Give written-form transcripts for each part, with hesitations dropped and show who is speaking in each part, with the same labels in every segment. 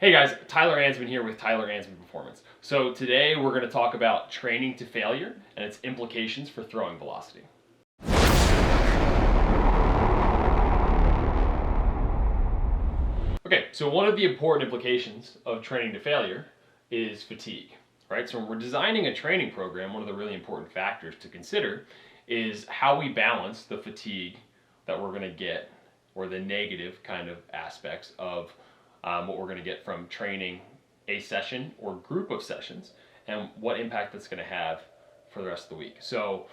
Speaker 1: Hey guys, Tyler Ansman here with Tyler Ansman Performance. So today we're going to talk about training to failure and its implications for throwing velocity. Okay, so one of the important implications of training to failure is fatigue, right? So when we're designing a training program, one of the really important factors to consider is how we balance the fatigue that we're going to get, or the negative kind of aspects of what we're going to get from training a session or group of sessions, and what impact that's going to have for the rest of the week. So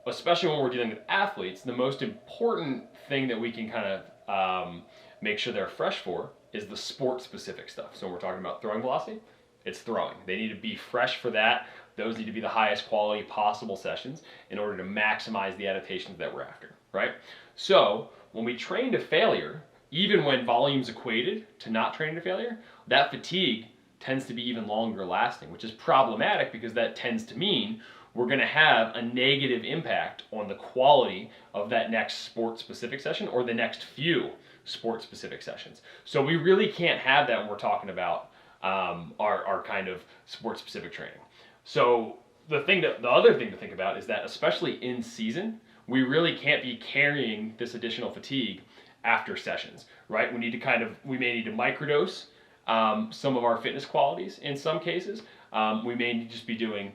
Speaker 1: especially when we're dealing with athletes, the most important thing that we can kind of make sure they're fresh for is the sport-specific stuff. So when we're talking about throwing velocity, it's throwing. They need to be fresh for that. Those need to be the highest quality possible sessions in order to maximize the adaptations that we're after, right? So when we train to failure, even when volume's equated to not training to failure, that fatigue tends to be even longer lasting, which is problematic because that tends to mean we're going to have a negative impact on the quality of that next sport-specific session or the next few sport-specific sessions. So we really can't have that when we're talking about our kind of sport-specific training. So the other thing to think about is that especially in season, we really can't be carrying this additional fatigue after sessions, right? We may need to microdose some of our fitness qualities in some cases. We may just be doing,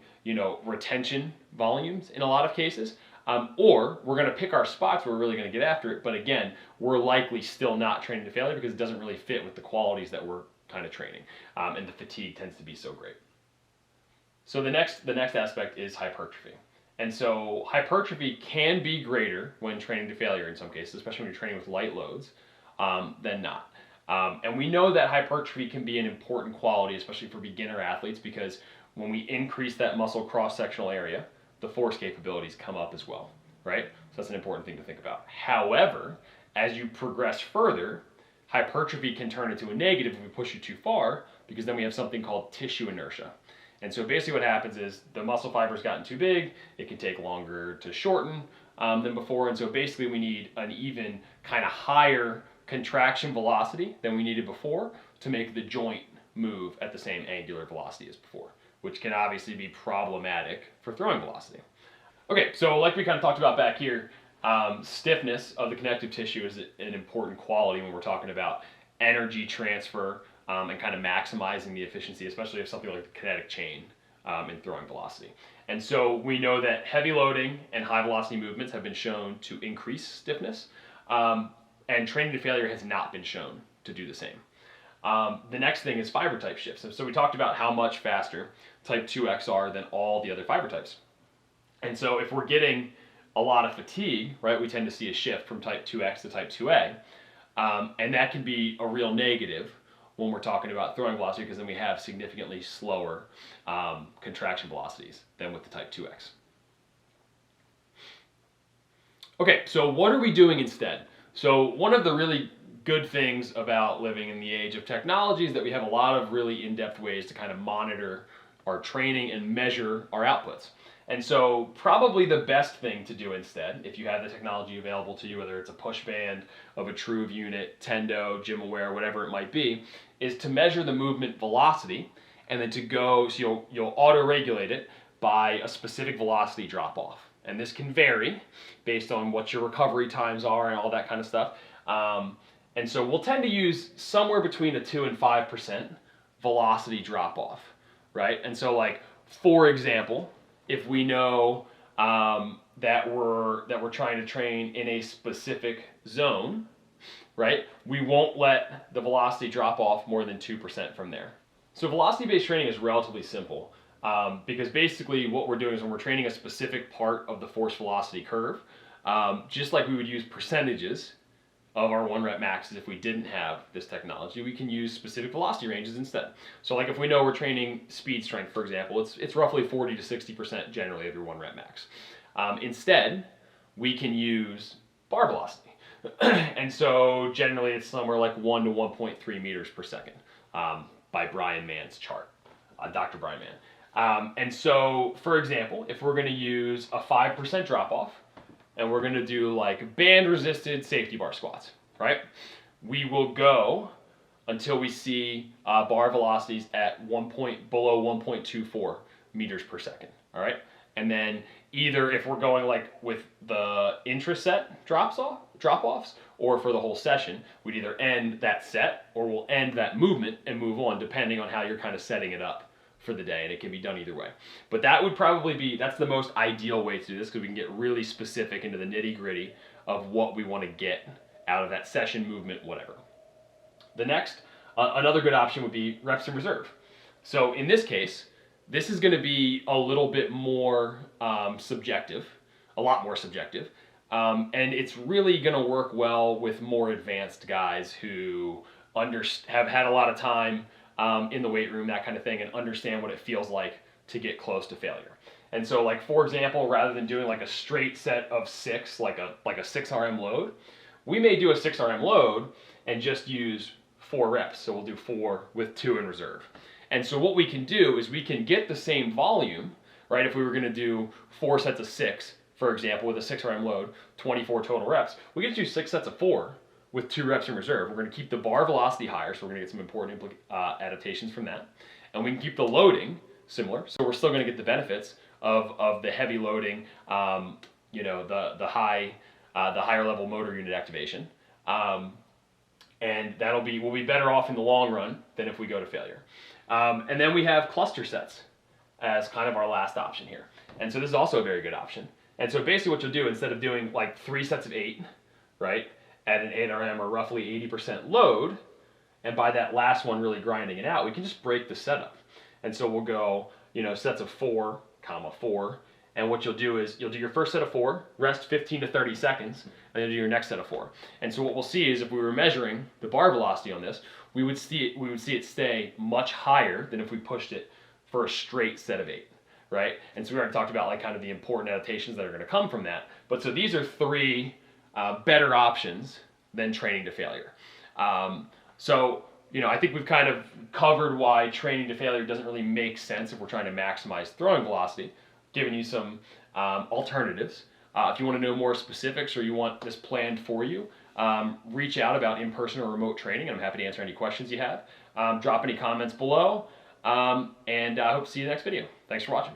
Speaker 1: retention volumes in a lot of cases. Or we're going to pick our spots where we're really going to get after it. But again, we're likely still not training to failure because it doesn't really fit with the qualities that we're kind of training. And the fatigue tends to be so great. So the next aspect is hypertrophy. And so hypertrophy can be greater when training to failure in some cases, especially when you're training with light loads, than not. And we know that hypertrophy can be an important quality, especially for beginner athletes, because when we increase that muscle cross-sectional area, the force capabilities come up as well, right? So that's an important thing to think about. However, as you progress further, hypertrophy can turn into a negative if we push you too far, because then we have something called tissue inertia. And so basically what happens is the muscle fiber's gotten too big, it can take longer to shorten than before, and so basically we need an even kind of higher contraction velocity than we needed before to make the joint move at the same angular velocity as before, which can obviously be problematic for throwing velocity. Okay, so like we kind of talked about back here, stiffness of the connective tissue is an important quality when we're talking about energy transfer and kind of maximizing the efficiency, especially of something like the kinetic chain in throwing velocity. And so we know that heavy loading and high velocity movements have been shown to increase stiffness, and training to failure has not been shown to do the same. The next thing is fiber type shifts. So we talked about how much faster type 2X are than all the other fiber types. And so if we're getting a lot of fatigue, right, we tend to see a shift from type 2X to type 2A. And that can be a real negative when we're talking about throwing velocity, because then we have significantly slower contraction velocities than with the type 2X. Okay, so what are we doing instead? So one of the really good things about living in the age of technology is that we have a lot of really in-depth ways to kind of monitor our training and measure our outputs. And so probably the best thing to do instead, if you have the technology available to you, whether it's a push band, of a Truve unit, Tendo, GymAware, whatever it might be, is to measure the movement velocity and then so you'll auto-regulate it by a specific velocity drop-off. And this can vary based on what your recovery times are and all that kind of stuff. And so we'll tend to use somewhere between a 2 and 5% velocity drop-off, right? And so like, for example, if we know that we're trying to train in a specific zone, right, we won't let the velocity drop off more than 2% from there. So velocity-based training is relatively simple because basically what we're doing is when we're training a specific part of the force velocity curve, just like we would use percentages of our 1 rep maxes if we didn't have this technology, we can use specific velocity ranges instead. So like if we know we're training speed strength, for example, it's roughly 40 to 60% generally of your 1 rep max. Instead, we can use bar velocity. And so generally it's somewhere like 1 to 1.3 meters per second by Brian Mann's chart, Dr. Brian Mann. And so, for example, if we're going to use a 5% drop-off, and we're going to do like band resisted safety bar squats, right? We will go until we see bar velocities at below 1.24 meters per second. All right, and then either if we're going like with the intra-set drop-offs, or for the whole session, we'd either end that set or we'll end that movement and move on, depending on how you're kind of setting it up for the day, and it can be done either way. But that would probably be, that's the most ideal way to do this, because we can get really specific into the nitty-gritty of what we want to get out of that session, movement, whatever. The next, another good option would be reps in reserve. So in this case, this is going to be a little bit more subjective, a lot more subjective, and it's really going to work well with more advanced guys who have had a lot of time in the weight room, that kind of thing, and understand what it feels like to get close to failure. And so, like, for example, rather than doing like a straight set of 6, like a 6 RM load, we may do a 6 RM load and just use 4 reps. So we'll do 4 with 2 in reserve. And so what we can do is we can get the same volume, right? If we were going to do 4 sets of 6, for example, with a 6 RM load, 24 total reps, we get to do 6 sets of 4 with 2 reps in reserve. We're going to keep the bar velocity higher, so we're going to get some important adaptations from that. And we can keep the loading similar, so we're still going to get the benefits of the heavy loading, the higher level motor unit activation. And we'll be better off in the long run than if we go to failure. And then we have cluster sets as kind of our last option here. And so this is also a very good option. And so basically what you'll do, instead of doing like 3 sets of 8, right, at an 8 RM or roughly 80% load, and by that last one really grinding it out, we can just break the setup. And so we'll go, sets of 4, 4, and what you'll do is you'll do your first set of 4, rest 15 to 30 seconds, and then do your next set of 4. And so what we'll see is if we were measuring the bar velocity on this, we would see it stay much higher than if we pushed it for a straight set of 8, right? And so we already talked about like kind of the important adaptations that are going to come from that. But so these are 3 better options than training to failure. I think we've kind of covered why training to failure doesn't really make sense if we're trying to maximize throwing velocity, giving you some alternatives. If you want to know more specifics or you want this planned for you, reach out about in-person or remote training, and I'm happy to answer any questions you have. Drop any comments below, and I hope to see you in the next video. Thanks for watching.